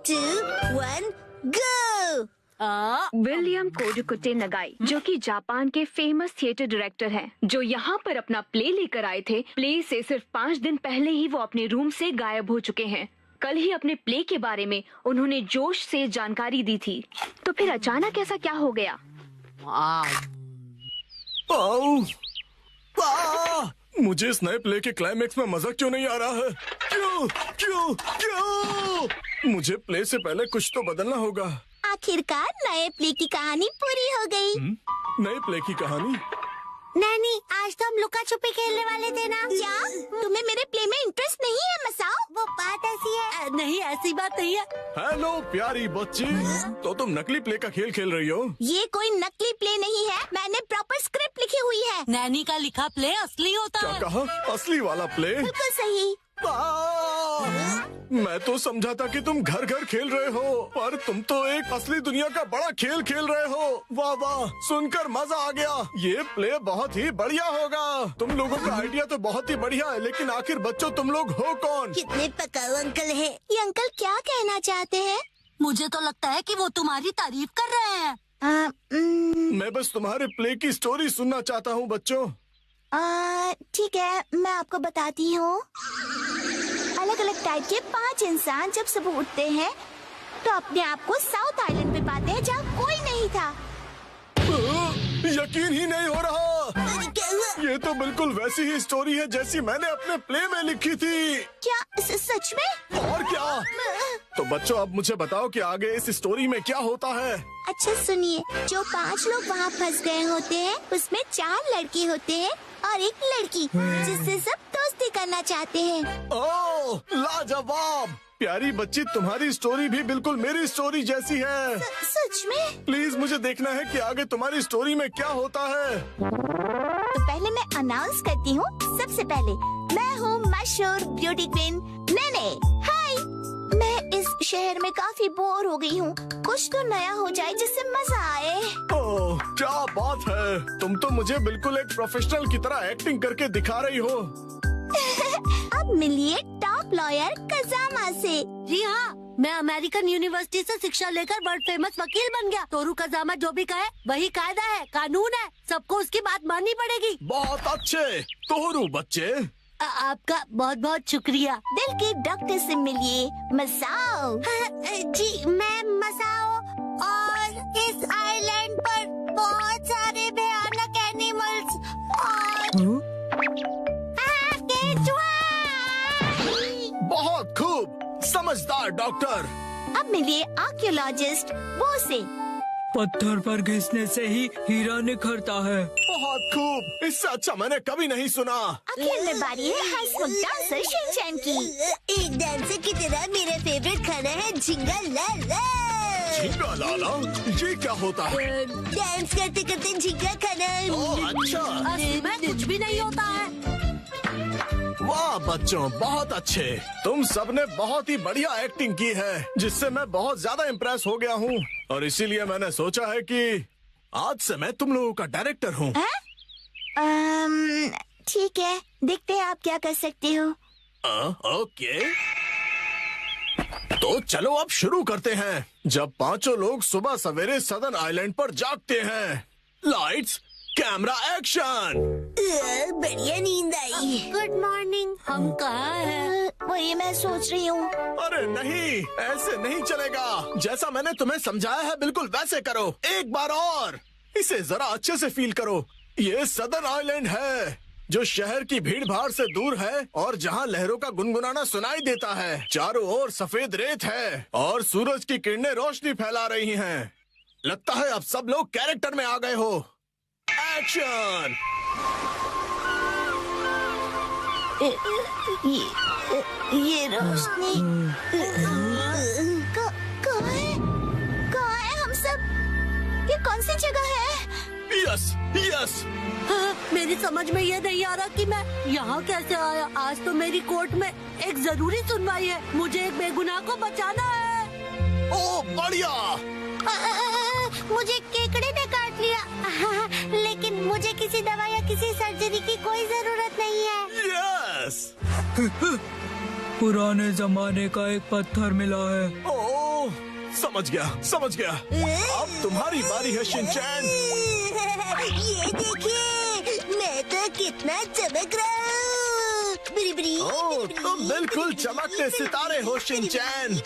2, 1, go! William कोडुकुटे नगाई, जो कि Japan के फेमस थिएटर डायरेक्टर हैं, जो यहाँ पर अपना प्ले लेकर आए थे। प्ले से सिर्फ 5 दिन पहले ही वो अपने रूम से गायब हो चुके हैं। कल ही अपने प्ले के बारे में उन्होंने जोश से जानकारी दी थी, तो फिर अचानक ऐसा क्या हो गया? मुझे इस नए प्ले के क्लाइमेक्स में मजा क्यों नहीं आ रहा है? क्यों क्यों क्यों? मुझे प्ले से पहले कुछ तो बदलना होगा। आखिरकार नए प्ले की कहानी पूरी हो गई। नए प्ले की कहानी? नानी, आज तो हम लुका छुपी खेलने वाले थे ना? क्या तुम्हें मेरे प्ले में इंटरेस्ट नहीं है मसाओ? वो बात ऐसी है। नहीं, ऐसी बात नहीं है। हेलो प्यारी बच्ची, तो तुम नकली प्ले का खेल खेल रही हो? ये कोई नकली प्ले नहीं है, मैंने प्रॉपर स्क्रिप्ट लिखी हुई है। नैनी का लिखा प्ले असली होता क्या है। कहा? असली वाला प्ले? बिल्कुल सही। मैं तो समझा था कि तुम घर घर खेल रहे हो, पर तुम तो एक असली दुनिया का बड़ा खेल खेल रहे हो। वाह वाह, सुनकर मजा आ गया। ये प्ले बहुत ही बढ़िया होगा। तुम लोगों का आइडिया तो बहुत ही बढ़िया है, लेकिन आखिर बच्चों तुम लोग हो कौन? कितने पकाऊ अंकल हैं। ये अंकल क्या कहना चाहते हैं? मुझे तो लगता है कि वो तुम्हारी तारीफ कर रहे हैं। मैं बस तुम्हारे प्ले की स्टोरी सुनना चाहता हूँ बच्चों। ठीक है, मैं आपको बताती हूँ। अलग अलग टाइप के 5 इंसान जब सुबह उठते हैं तो अपने आप को साउथ आइलैंड पे पाते हैं, जहाँ कोई नहीं था। यकीन ही नहीं हो रहा। ये तो बिल्कुल वैसी ही स्टोरी है जैसी मैंने अपने प्ले में लिखी थी। क्या सच में? और क्या? तो बच्चों, अब मुझे बताओ कि आगे इस स्टोरी में क्या होता है। अच्छा सुनिए, जो 5 लोग वहाँ फंस गए होते हैं, उसमें 4 लड़के होते हैं और 1 लड़की, जिससे सब दोस्ती करना चाहते हैं। ओह, लाजवाब! प्यारी बच्ची, तुम्हारी स्टोरी भी बिल्कुल मेरी स्टोरी जैसी है। सच में? प्लीज मुझे देखना है कि आगे तुम्हारी स्टोरी में क्या होता है। तो पहले मैं अनाउंस करती हूँ। सबसे पहले मैं हूँ मशहूर ब्यूटी क्वीन नेने। हाय, मैं इस शहर में काफी बोर हो गई हूँ। कुछ तो नया हो जाए जिससे मजा आए। ओह, क्या बात है! तुम तो मुझे बिल्कुल एक प्रोफेशनल की तरह एक्टिंग करके दिखा रही हो। अब मिलिए टॉप लॉयर कजामा से। जी हाँ, मैं अमेरिकन यूनिवर्सिटी से शिक्षा लेकर वर्ल्ड फेमस वकील बन गया। तोरू कजामा जो भी कहे वही कायदा है, कानून है। सबको उसकी बात माननी पड़ेगी। बहुत अच्छे तोरू बच्चे। आपका बहुत बहुत शुक्रिया। दिल के डॉक्टर से मिलिए मसाओ। जी, मैं मसाओ, और इस आइलैंड पर बहुत सारे भयानक एनिमल्स और बहुत खूब, समझदार डॉक्टर। अब मिलिए आर्कियोलॉजिस्ट वो से। पत्थर पर घिसने से ही हीरा निखरता है। बहुत खूब, इससे अच्छा मैंने कभी नहीं सुना। आखिर में बारी है हाई स्कूल डांसर शिनचैन की। एक डांसर की तरह मेरा फेवरेट खाना है झिंगा लाला। झींगा लाला? ये क्या होता है? डांस करते करते झिंगा खाना। ओह, अच्छा। असली में कुछ भी नहीं होता है। वाह बच्चों, बहुत अच्छे। तुम सबने बहुत ही बढ़िया एक्टिंग की है, जिससे मैं बहुत ज्यादा इम्प्रेस हो गया हूँ, और इसीलिए मैंने सोचा है कि आज से मैं तुम लोगों का डायरेक्टर हूँ। ठीक है, देखते हैं आप क्या कर सकते हो। ओके, तो चलो अब शुरू करते हैं। जब 5 लोग सुबह सवेरे सदन आइलैंड पर जागते हैं। Lights, camera, action. बढ़िया नींद आई। Good morning. हम कहाँ हैं? वही मैं सोच रही हूँ। अरे नहीं, ऐसे नहीं चलेगा। जैसा मैंने तुम्हें समझाया है बिल्कुल वैसे करो। एक बार और, इसे जरा अच्छे से फील करो। ये सदन आइलैंड है, जो शहर की भीड़ भाड़ से दूर है और जहाँ लहरों का गुनगुनाना सुनाई देता है। चारों ओर सफेद रेत है और सूरज की किरणें रोशनी फैला रही हैं। लगता है अब सब लोग कैरेक्टर में आ गए हो। एक्शन! ये रोशनी कहाँ है हम सब? ये कौन सी जगह है? Yes yes. मेरी समझ में ये नहीं आ रहा कि मैं यहाँ कैसे आया। आज तो मेरी कोर्ट में एक जरूरी सुनवाई है। मुझे एक बेगुनाह को बचाना है। ओह बढ़िया। मुझे केकड़े ने काट लिया, लेकिन मुझे किसी दवा या किसी सर्जरी की कोई जरूरत नहीं है। यस। पुराने जमाने का एक पत्थर मिला है। ओह, समझ गया। अब तुम्हारी बारी है शिनचैन। ये देखिए, मैं तो कितना चमक रहा हूँ। ओह, तुम बिल्कुल चमकते सितारे हो शिनचैन।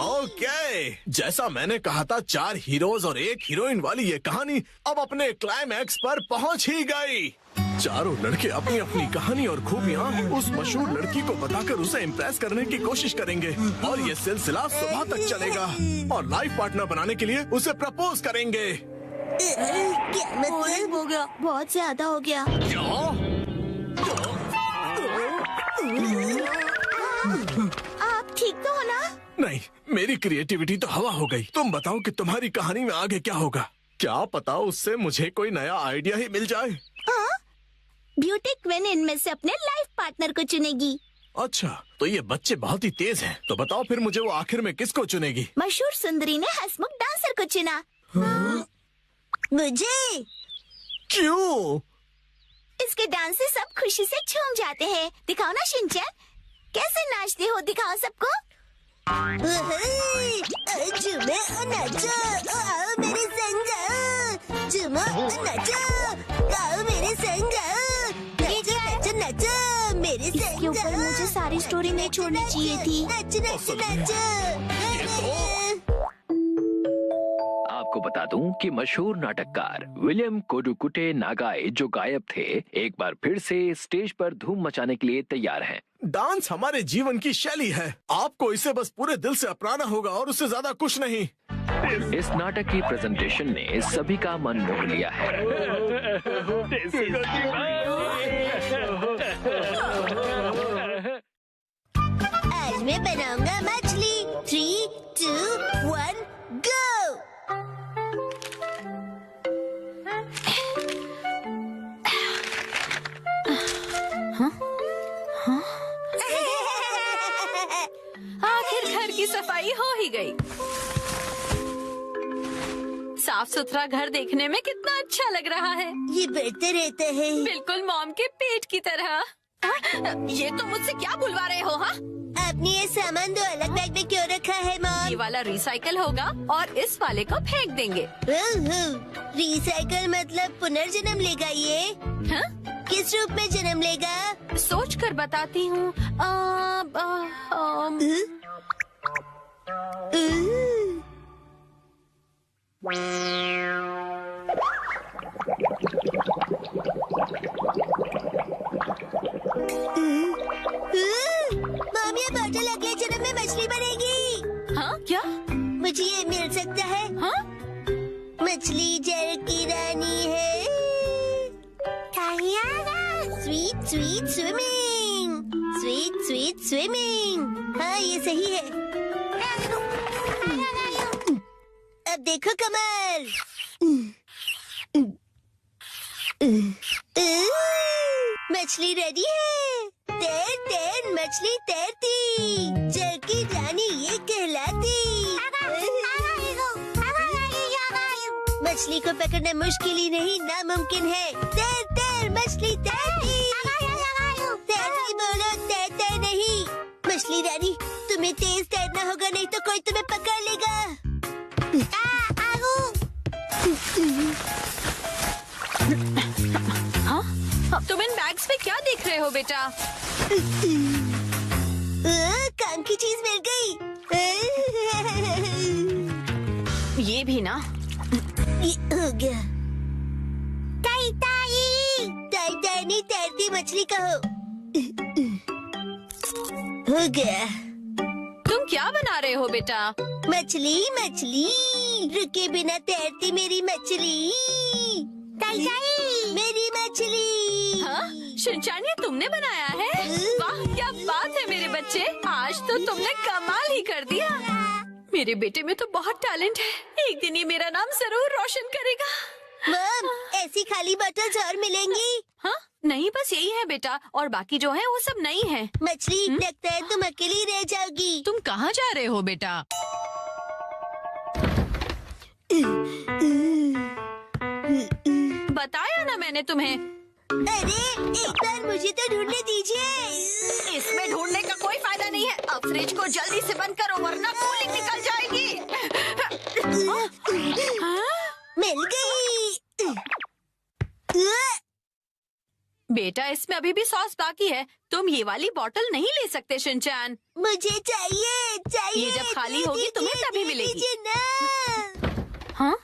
ओके, जैसा मैंने कहा था, 4 हीरोज और 1 हीरोइन वाली ये कहानी अब अपने क्लाइमैक्स पर पहुंच ही गई। चारों लड़के अपनी अपनी कहानी और खूबियाँ उस मशहूर लड़की को बताकर उसे इम्प्रेस करने की कोशिश करेंगे और ये सिलसिला सुबह तक चलेगा और लाइफ पार्टनर बनाने के लिए उसे प्रपोज करेंगे। क्या मतलब? हो गया। बहुत ज्यादा हो गया। आप ठीक तो हो ना? नहीं, मेरी क्रिएटिविटी तो हवा हो गई। तुम बताओ कि तुम्हारी कहानी में आगे क्या होगा? क्या पता उससे मुझे कोई नया आइडिया ही मिल जाए। ब्यूटी क्वीन इनमें से अपने लाइफ पार्टनर को चुनेगी। अच्छा, तो ये बच्चे बहुत ही तेज हैं। तो बताओ फिर मुझे वो आखिर में किसको चुनेगी? मशहूर सुंदरी ने हंसमुख डांसर को चुना। मुझे? क्यों? इसके डांस से सब खुशी से झूम जाते हैं। दिखाओ ना शिनचैन, कैसे नाचते हो, दिखाओ सबको। झूमो और नाचो, आओ मेरे संग आओ। झूमो और नाचो, आओ मेरे संग आओ। नाचो नाचो नाचो मेरे संग इसके ऊपर मुझे सारी स्टोरी नहीं छोड़नी चाहिए थी। नाचो नाचो नाचो। आपको बता दूं कि मशहूर नाटककार विलियम कोडुकुटे नागाई जो गायब थे, एक बार फिर से स्टेज पर धूम मचाने के लिए तैयार हैं। डांस हमारे जीवन की शैली है। आपको इसे बस पूरे दिल से अपनाना होगा और उससे ज्यादा कुछ नहीं। इस नाटक की प्रेजेंटेशन ने सभी का मन मोह लिया है। आज मैं बनाऊंगा मछली। 3, 2, 1, गो। आखिर घर की सफाई हो ही गई। साफ सुथरा घर देखने में कितना अच्छा लग रहा है। ये बढ़ते रहता है। बिल्कुल मॉम के पेट की तरह। ये तो मुझसे क्या बुलवा रहे हो? हाँ, आपने ये सामान 2 अलग बैग में क्यों रखा है ये मॉम? वाला रिसाइकल होगा और इस वाले को फेंक देंगे। रिसाइकल मतलब पुनर्जन्म लेगा ये? हाँ? किस रूप में जन्म लेगा? सोच कर बताती हूँ। मॉम, ये बॉटल अगले जन्म में मछली बनेगी। हाँ क्या? मुझे ये मिल सकता है? हाँ? मछली जल की रानी है। Sweet sweet swimming, sweet sweet swimming. हाँ, ये सही है। अब देखो कमल। मछली रेडी है। तैर तैर मछली तैरती, जल की रानी ये कहलाती। मछली को पकड़ना मुश्किल ही नहीं, नामुमकिन है। तैर तैर मछली तैरती। तैरती बोलो, तैरते नहीं। मछली रानी, तुम्हें तेज तैरना होगा, नहीं तो कोई तुम्हें पकड़ लेगा। हाँ? तुम इन बैग्स में क्या देख रहे हो बेटा? काम की चीज मिल गई। ये भी ना। ये हो गया। ताई ताई, ताई ताई नहीं, तैरती मछली कहो। हो गया। तुम क्या बना रहे हो बेटा? मछली मछली, रुके बिना तैरती मेरी मछली। ताई ताई, मेरी मछली। हाँ? शिनचैन, ये तुमने बनाया है? वाह, क्या बात है मेरे बच्चे, आज तो तुमने कमाल ही कर दिया। मेरे बेटे में तो बहुत टैलेंट है, एक दिन ये मेरा नाम जरूर रोशन करेगा। मॉम, ऐसी खाली बॉटल्स और मिलेंगी? हाँ? नहीं, बस यही है बेटा, और बाकी जो है वो सब नहीं है। मछली, लगता है तुम अकेली रह जाओगी। तुम कहाँ जा रहे हो बेटा? बताया ना मैंने तुम्हें। अरे, एक बार मुझे तो ढूंढने दीजिए। इसमें ढूंढने का कोई फायदा नहीं है। अब फ्रिज को जल्दी से बंद करो वरना कूलिंग निकल जाएगी। मिल गई। बेटा इसमें अभी भी सॉस बाकी है, तुम ये वाली बोतल नहीं ले सकते शिनचैन। मुझे चाहिए चाहिए। ये जब खाली होगी तुम्हें तभी मिलेगी। दीजिए ना। हाँ?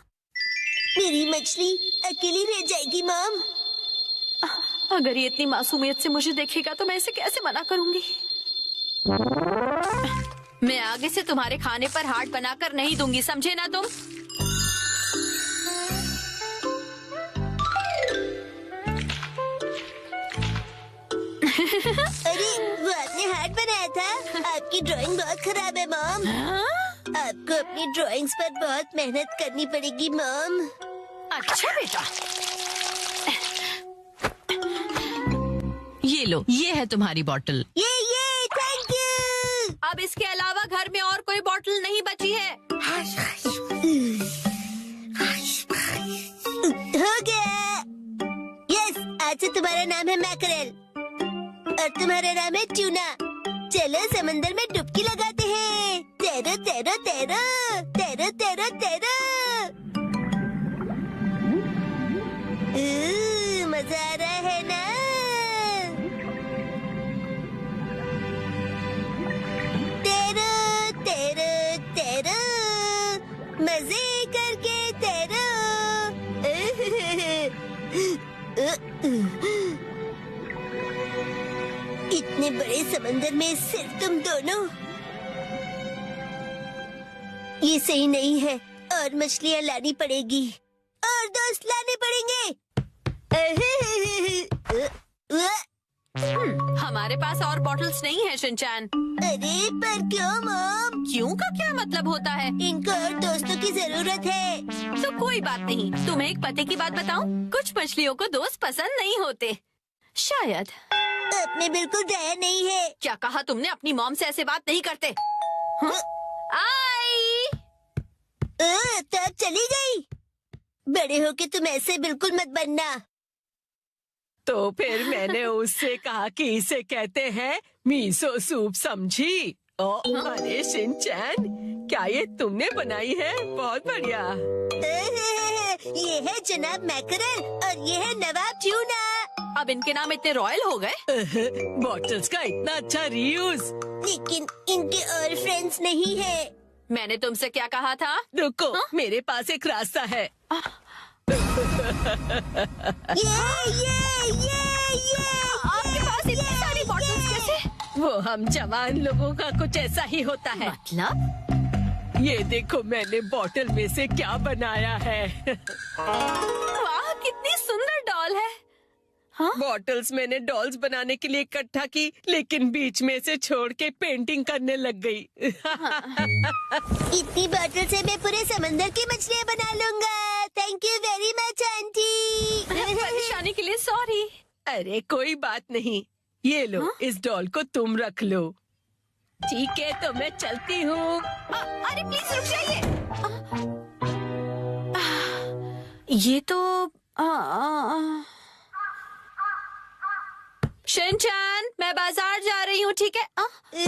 मेरी मछली अकेली रह जाएगी मॉम। अगर ये इतनी मासूमियत से मुझे देखेगा तो मैं इसे कैसे मना करूंगी। मैं आगे से तुम्हारे खाने पर हाथ बनाकर नहीं दूंगी, समझे ना तुम? अरे वो आपने हार्ट बनाया था। आपकी ड्राइंग बहुत खराब है मॉम। आपको अपनी ड्राइंग्स पर बहुत मेहनत करनी पड़ेगी मॉम। अच्छा बेटा, ये लो, ये है तुम्हारी बोतल। ये थैंक यू। अब इसके अलावा घर में और कोई बोतल नहीं बची है। हो गया। यस, आज से तुम्हारा नाम है मैकरेल और तुम्हारा नाम है ट्यूना। चलो समंदर में डुबकी लगाते हैं। तैरो तैरो तैरो तैरो तैरो तैरो। मजा आ रहा है ना? तैरो तैरो तैरो, मजे करके तैरो। इतने बड़े समंदर में सिर्फ तुम दोनों। ये सही नहीं है, और मछलियाँ लानी पड़ेगी और दोस्त लाने पड़ेंगे। हमारे पास और बॉटल्स नहीं है शिनचैन। अरे पर क्यों मॉम? क्यों का क्या मतलब होता है? इनको और दोस्तों की जरूरत है। तो कोई बात नहीं, तुम्हें एक पते की बात बताऊं? कुछ मछलियों को दोस्त पसंद नहीं होते, शायद। आपने बिल्कुल दया नहीं है। क्या कहा तुमने? अपनी मॉम से ऐसे बात नहीं करते। हाँ? आई। तो अब चली गई। बड़े होके तुम ऐसे बिल्कुल मत बनना। तो फिर मैंने उससे कहा कि इसे कहते हैं मीसो सूप, समझी? अरे शिनचैन, क्या ये तुमने बनाई है? बहुत बढ़िया। ये है जनाब मैकरेल और ये है नवाब ट्यूना। अब इनके नाम इतने रॉयल हो गए। बॉटल्स का इतना अच्छा रीयूज। लेकिन इनके और फ्रेंड्स नहीं है। मैंने तुमसे क्या कहा था? रुको, मेरे पास एक रास्ता है। आपके पास इतनी सारी बॉटल्स कैसे? वो हम जवान लोगों का कुछ ऐसा ही होता है। मतलब? ये देखो मैंने बॉटल में से क्या बनाया है। वाह, कितनी सुंदर डॉल है। हाँ? बॉटल्स मैंने डॉल्स बनाने के लिए इकट्ठा की, लेकिन बीच में से छोड़ के पेंटिंग करने लग गई। इतनी बॉटल से मैं पूरे समंदर की मछलियाँ बना लूँगा। Thank you very much aunty. परेशानी के लिए सॉरी। अरे कोई बात नहीं, ये लो। इस डॉल को तुम रख लो। ठीक है, तो मैं चलती हूँ। अरे प्लीज रुक जाइए। ये तो शिनचैन, मैं बाजार जा रही हूँ, ठीक है? ये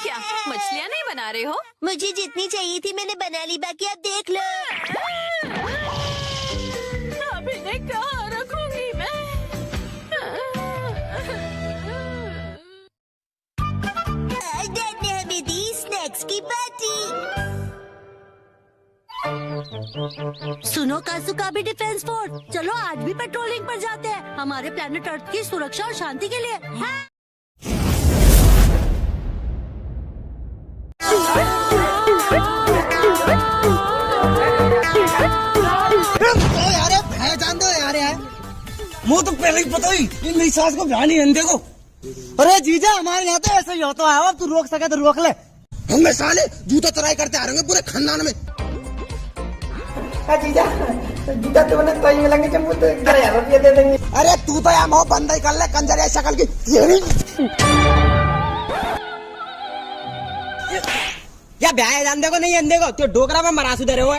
क्या, मछलियाँ नहीं बना रहे हो? मुझे जितनी चाहिए थी मैंने बना ली, बाकी आप देख लो। अब इन्हें कहाँ रखूंगी मैं? आज डैड ने हमें दी स्नैक्स की पार्टी। सुनो काजुका भी डिफेंस फोर्स, चलो आज भी पेट्रोलिंग पर जाते हैं, हमारे प्लेनेट अर्थ की सुरक्षा और शांति के लिए। हाँ? यार पहचान दो यार। वो तो पहले ही पता ही, इन मेरी सास को ध्यान ही है देखो। अरे जीजा, हमारे यहाँ तो ऐसा ही होता है। अब तू रोक सके तो रोक ले। हम साले जूता चुराई करते आ रहे हैं पूरे खानदान में। जीजा जूता तुमने तो ही मिलेंगे, जब 1000 रुपये दे देंगे। अरे तू तो यार मोह बंद ही कर ले, कंजरिया शक्ल की। या ब्याह जान देखो नहीं अंधे को, तो डोकरा में मरासू दे रहे हो।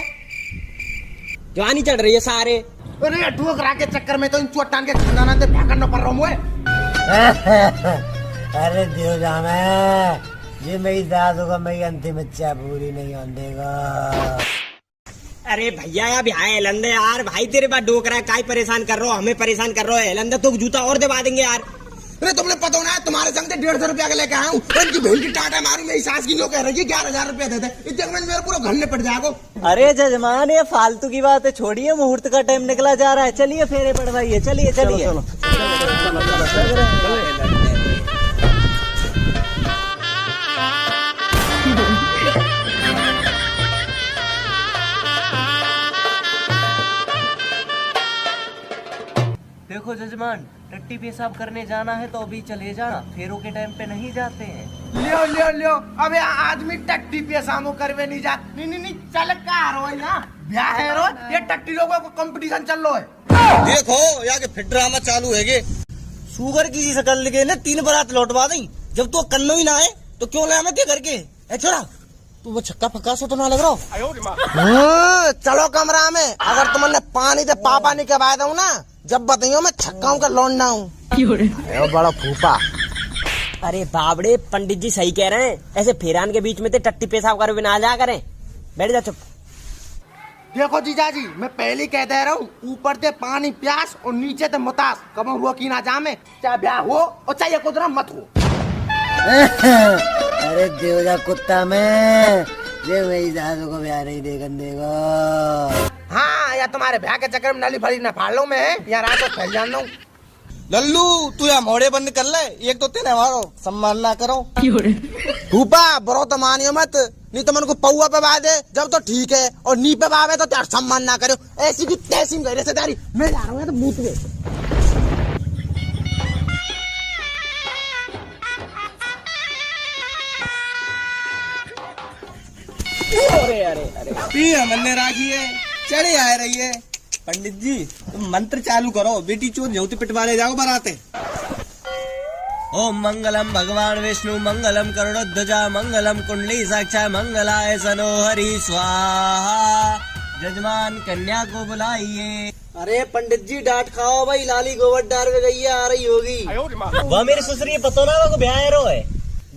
जवानी चढ़ रही है सारे। अरे ठोकरा के चक्कर में तो इन चोट टान के खानदाना से भागना पड़ रहा हूँ। अरे देव जाना ये मेरी दादू का मेरी अंतिम इच्छा पूरी नहीं होने देगा। अरे भैया यार ब्याह लंदे यार, भाई तेरे पास डोकरा है, काय परेशान कर रहे हो, हमें परेशान कर रहे हो। लंदे तो जूता और दिवा देंगे यार। अरे तुमने पता होना है तुम्हारे संग 150 रुपया के लेके आया हूँ, उनकी भेड़ की टाटा मारू, मेरी सास की लोग कह रही है 11,000 रुपया देते, इतने में मेरे पूरा घर में पड़ जाएगा। अरे जजमान ये फालतू की बात है, छोड़िए, मुहूर्त का टाइम निकला जा रहा है, चलिए फेरे पड़वाइए, चलिए चलिए। देखो जजमान, टट्टी पेशाब करने जाना है तो अभी चले जाना, फेरों के टाइम पे नहीं जाते हैं। लियो लियो लियो, अबे आदमी टट्टी पेशाब करवे नहीं जा, नहीं चल का रो ना ब्याह है रो, ये टट्टी लोगों को कंपटीशन चल रहा है। देखो यहाँ के फिर ड्रामा चालू है, शुगर की शकल लगे ना 3 बारात लौटवा दी, जब तो कन्नो ही ना है तो क्यों लाया मैं घर के। छोड़ा तू वो छक्का फक्का सो तो ना लग रहा। चलो कमरा में, अगर तुमने पानी से पापा नहीं करवाया दूं ना, जब बताइयो मैं छक्काओं का लौंडा हूँ। बड़ा फूफा। अरे बाबड़े, पंडित जी सही कह रहे हैं, ऐसे फेरान के बीच में तो टट्टी पेशाब कर ना जा करें, बैठ जा चुप। देखो जीजाजी, मैं पहले कह दे रहा हूँ, ऊपर से पानी प्यास और नीचे से मुतास, कब हुआ की ना जामे, चाहे ब्याह हो और चाहे कुदरा मत हो। अरे देवजा कुत्ता में ये मेरी दादू को ब्याह नहीं देगा। हाँ, या तुम्हारे ब्याह के चक्कर में नली फली न फाड़ लो मैं, या रात को फैल जान दूं। लल्लू तू यहाँ मोड़े बंद कर ले, एक तो तेरे हमारो सम्मान ना करो। फूफा बरो तो मानियो मत, नहीं तो मन को पौआ पे बा दे, जब तो ठीक है, और नी पे बावे तो त्यार सम्मान ना करो, ऐसी की तैसी में रिश्तेदारी। मैं जा रहा हूँ तो बूथ में। हमने राखी है, चढ़े आ रही है। पंडित जी तुम मंत्र चालू करो, बेटी चोर न्योती पिटवा ले जाओ बराते। ओम मंगलम भगवान विष्णु मंगलम करुणध्वजा मंगलम कुंडली साक्षा मंगलाय सनो हरि स्वाहा। जजमान कन्या को बुलाइए। अरे पंडित जी डांट खाओ भाई, लाली गोबर डार में गई आ रही होगी। वह मेरी ससुरी पतो ना वो ब्याह रो है।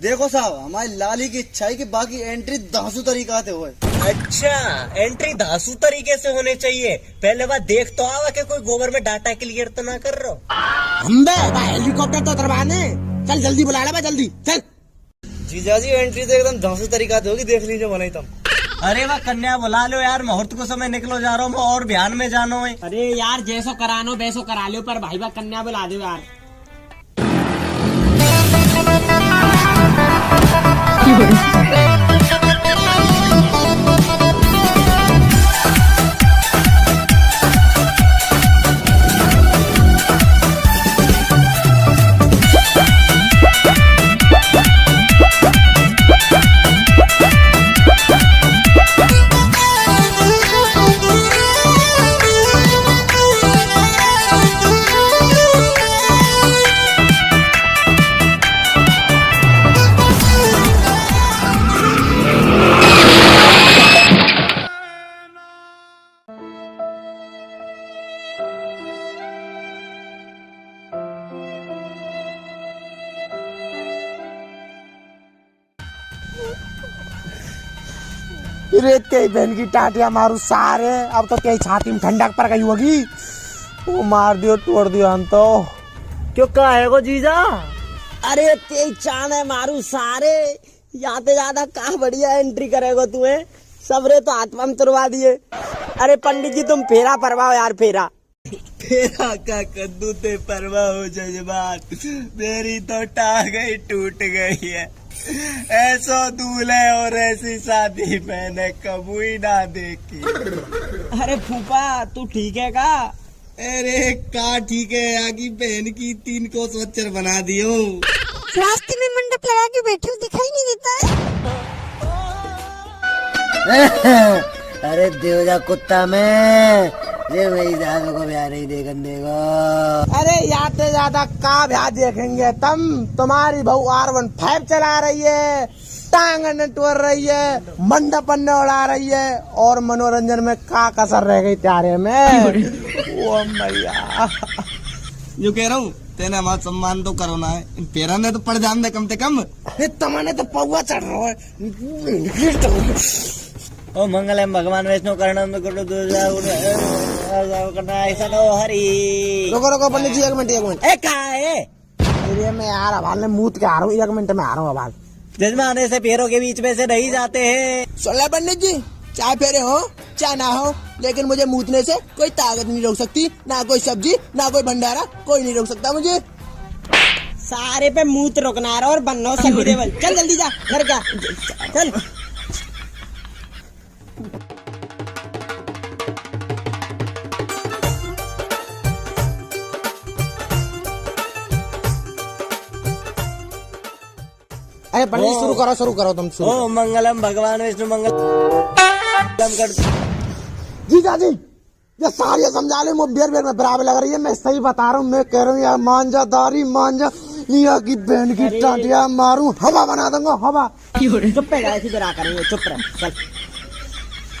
देखो साहब, हमारी लाली की इच्छा है कि बाकी एंट्री धांसू तरीका से होए। अच्छा, एंट्री धांसू तरीके से होने चाहिए, पहले बात देख तो आवा के कोई गोबर में डाटा क्लियर तो ना कर रहा। हम हेलीकॉप्टर तो उतरवाने, चल जल्दी बुला ले, जल्दी चल। जीजा जी एंट्री तो एकदम धांसू तरीका से होगी, देख लीजिए बनाई तुम। अरे वाह कन्या बुला लो यार, मुहूर्त को समय निकलो जा रहा हूँ और ध्यान में जानो है। अरे यार जैसो करानो वैसो करा लो, पर भाई बा कन्या बुला दो यार। तेरी बहन की टाटिया मारू सारे, अब तो तेरी छाती में ठंडक पर गई होगी। वो मार दियो तोड़ दियो हम तो। क्यों कहेगो जीजा? अरे तेरी चांद है मारू सारे, याते ज्यादा कहा बढ़िया एंट्री करेगो तुम्हें, सबरे तो हाथ में तुरवा दिए। अरे पंडित जी तुम फेरा परवाओ यार, फेरा फेरा का कद्दू ते परवाओ जजमान, मेरी तो टांग ही टूट गई है। ऐसा दूल्हे और ऐसी शादी मैंने कभी ना देखी। अरे फूफा तू ठीक है का? अरे का ठीक है, आगे बहन की 3 को स्वच्छ बना दियो। रास्ते में मंडप लगा के बैठे हो, दिखाई नहीं देता है। अरे देवजा कुत्ता में ये मेरी दादू को ब्याह नहीं देगा। अरे याते ज्यादा का ब्याह देखेंगे तुम, तुम्हारी बहू R15 चला रही है, टांग टूर रही है, मंडप उड़ा रही है, और मनोरंजन में का कसर रह गई त्यारे में। ओ मैया, जो कह रहा हूँ तेने हमारा सम्मान तो करो ना, इन पेरा ने तो पड़ जान दे कम से कम। तमने तो पौवा चढ़ रहा है। ओ मंगलम भगवान विष्णु करणम गुरु ऐसा नो हरी। रुको पंडित जी, एक मिनट। ए कहा है? मैं यार हवाल ने मूत के आ रहा हूँ, 1 मिनट में आ रहा हूँ हवाल। जजमाने से पैरों के बीच में से नहीं जाते हैं। सुन ले पंडित जी, चाहे फेरे हो चाहे ना हो, लेकिन मुझे मूतने से कोई ताकत नहीं रोक सकती, ना कोई सब्जी ना कोई भंडारा, कोई नहीं रोक सकता मुझे। सारे पे मूत रोकना रहा और बनना सभी देवल। चल जल्दी जा घर का, चल। अरे पंडित शुरू करो तुम शुरू। ओ मंगलम भगवान विष्णु मंगलम कर। जीजा जी, ये सारी समझा ले, मुझे बेर में बराबर लग रही है। मैं सही बता रहा हूँ, मैं कह रहा हूँ यार मांझा दारी मांझा निया की बहन की टाटिया मारूं, हवा बना दूंगा हवा। चुप पे गए बरा करेंगे, चुप रहे। चल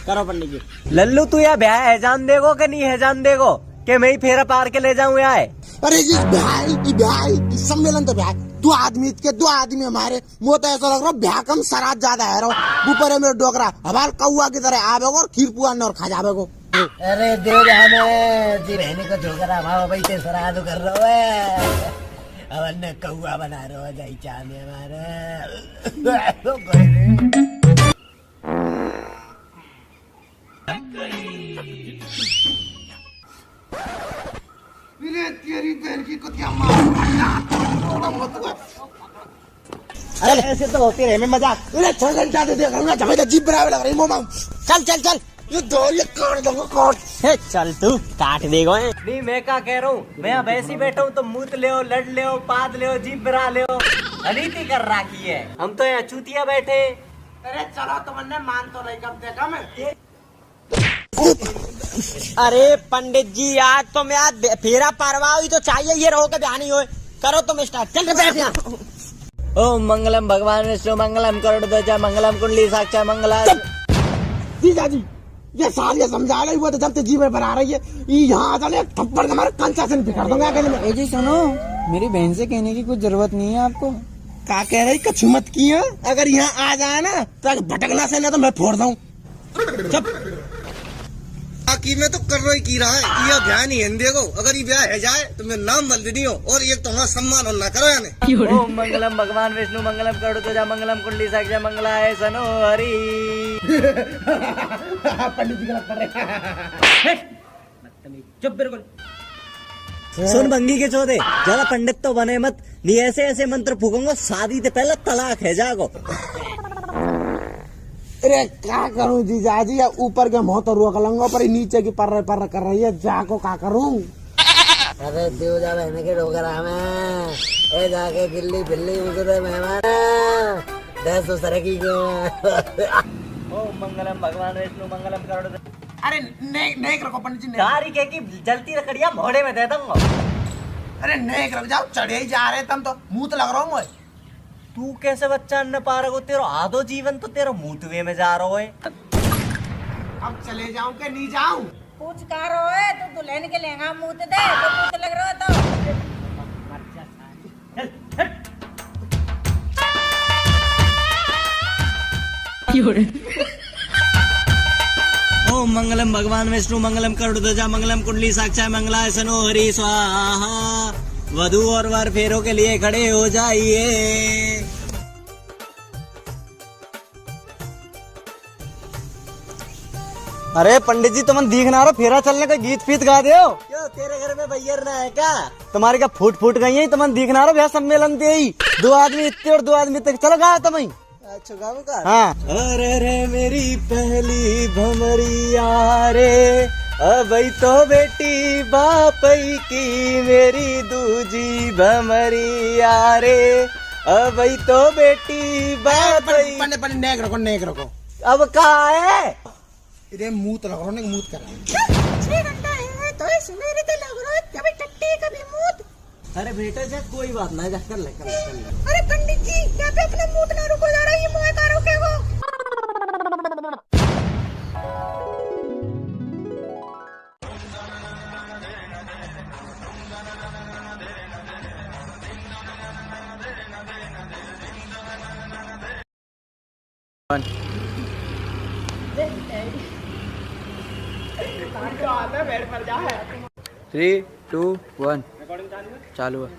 करो पंडित जी। लल्लू तू या ब्याह है जान देगो कि नहीं है जान देगो कि मैं ही फेरा पार के ले जाऊं यहाँ? अरे जी ब्याह सम्मेलन तो ब्याह, 2 आदमी के 2 आदमी हमारे, मुझे तो ऐसा लग रहा ब्याह कम सराज ज्यादा है। ऊपर है मेरे डोकरा हमारे कौआ की तरह आवे और खीर पुआ और खा जावे को। अरे देव में जी रहने को डोकरा भाई ते सराज कर रहा है, अब न कौआ बना रहा है जाई चाने हमारे। तेरी बहन की कुतिया अरे ऐसे तो होती रहे में मजाक। 6 घंटा से देख रहा हूँ, जीप बराबर लग रही मोमा। चल ये काट दूंगा काट। चल तू काट देगा। नहीं मैं क्या कह रहा हूँ, मैं अब ऐसे ही बैठा हूँ तो मूत ले लड़ ले पाद ले जीप बरा ले अनीति कर रखी है। हम तो यहाँ चूतिया बैठे। अरे चलो तुमने मान तो नहीं कम से कम। अरे पंडित जी आज तो मैं आज फेरा पारवा हुई तो चाहिए, ये रहो के बयानी हो। करो तुम स्टार्ट। चल बैठ यहाँ। ओम मंगलम भगवान विष्णु मंगलम करोड़ ध्वजा मंगलम कुंडली साक्षा मंगला। जीजा जी ये साल ये समझा रही, वो तो जब जी में बना रही है, यहाँ आ जाने थप्पड़ हमारे कंसेशन पे कर दूंगा अकेले में। जी सुनो, मेरी बहन से कहने की कुछ जरूरत नहीं है आपको। क्या कह रही कछु मत किया, अगर यहाँ आ जाए ना तो भटकना से ना तो मैं फोड़ दूं। बाकी में तो कर रही की रहा है, ये ब्याह नहीं है देखो, अगर ये ब्याह है जाए तो मैं नाम बदल नहीं हो और ये तुम्हारा सम्मान और ना करो यानी। ओम मंगलम भगवान विष्णु मंगलम करोड़ ध्वजा मंगलम कुंडली साक्षा मंगलाय सनो हरि। पंडित जी गलत कर रहे। चुप बिल्कुल। सुन भंगी के चौधे, ज्यादा पंडित तो बने मत, नहीं ऐसे ऐसे मंत्र फूकूंगा शादी से पहले तलाक है जागो। अरे क्या करूं जीजा जी, ऊपर के मुंह तो रोक लूंगा पर नीचे की पर कर रही है, जाको क्या करूं। अरे देव जा बहने के डोकरा में ए जाके गिल्ली बिल्ली उधर मेहमान दस सर की ओम मंगलम भगवान विष्णु मंगलम करोड़। अरे नेक रखो पंडित जी, तारी के की जलती रखड़िया मोड़े में दे दूंगा। अरे नेक रख जाओ, चढ़े ही जा रहे तुम तो, मुंह तो लग रहा हूँ। तू कैसे बच्चा न पा रहा हो, तेरा आधो जीवन तो तेरा मुंहवे में जा रहा है। अब चले जाऊं के नहीं जाऊं? पूछ का रहो है तू, दुल्हन के लहंगा मुंह दे तो पूछ लग रहा तो। ओम मंगलम भगवान विष्णु मंगलम करोड़ ध्वजा मंगलम कुंडली साक्षा मंगलाय सनो हरि स्वाहा। वधू और वर फेरों के लिए खड़े हो जाइए। अरे पंडित जी तुम दिख ना रहो, फेरा चलने का गीत फीत गा दो। क्यों तेरे घर में भैया ना है क्या? तुम्हारी क्या फूट गई है, तुम दिख ना रहो ब्याह सम्मेलन दे ही 2 आदमी इतने और 2 आदमी तक चलो गा तुम। अच्छा गाँव का। हाँ। अरे रे मेरी पहली भमरिया रे, अब तो बेटी बापई की मेरी दूजी भमरिया रे, अब तो बेटी बापई। पंडित नेक रखो। अब कहाँ है? इधर मूत लग रहा, मूत कर रहा 6 घंटा है तो सुनेरे तो लग रहा है, कभी टट्टी कभी मूत। अरे बेटा जा कोई बात ना, जा कर ले। अरे पंडित जी यहाँ पे अपना मूत ना रुको जा रहा है, ये मुँह का रोकेगो। 1 3 2 1 चालू है।